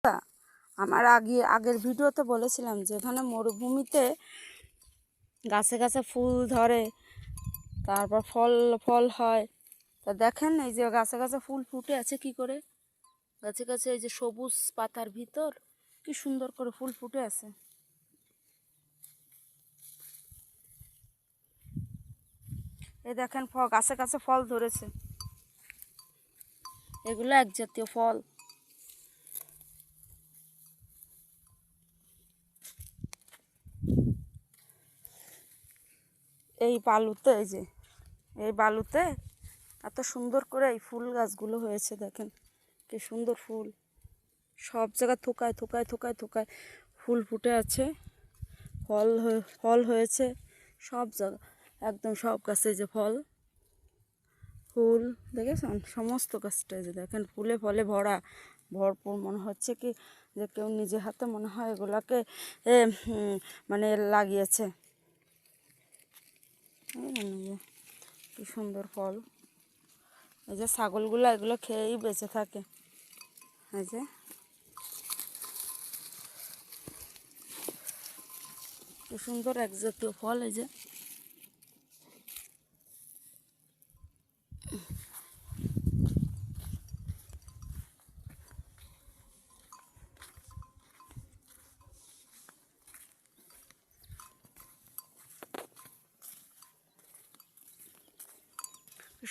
আমার আগের ভিডিওতে বলেছিলাম যে এখানে মরুভূমিতে গাছে গাছে ফুল ধরে, তারপর ফল ফল হয়। তা দেখেন এই যে গাছে গাছে ফুল ফুটে আছে কি করে, গাছে গাছে এই যে সবুজ পাতার ভিতর কি সুন্দর করে ফুল ফুটে আছে। এই দেখেন গাছে গাছে ফল ধরেছে, এগুলো এক জাতীয় ফল। এই বালুতে এই বালুতে এত সুন্দর করে এই ফুল গাছগুলো হয়েছে, দেখেন কি সুন্দর ফুল। সব জায়গায় থোকায় থোকায় থোকায় থোকায় ফুল ফুটে আছে, ফল হয়েছে সব জায়গা, একদম সব গাছে যে ফল ফুল দেখেছেন, সমস্ত গাছটা যে দেখেন ফুলে ফলে ভরপুর। মনে হচ্ছে কি যে কেউ নিজে হাতে মনে হয় এগুলাকে মানে লাগিয়েছে। কি সুন্দর ফল। এই যে ছাগলগুলো এগুলো খেয়েই বেঁচে থাকে। এই যে কি সুন্দর এক জাতীয় ফল। এই যে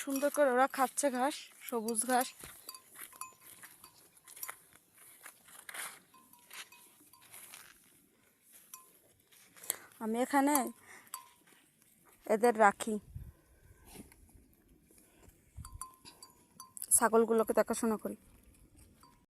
সুন্দর করে ওরা খাচ্ছে ঘাস, সবুজ ঘাস। আমি এখানে এদের রাখি, ছাগলগুলোকে দেখাশোনা করি।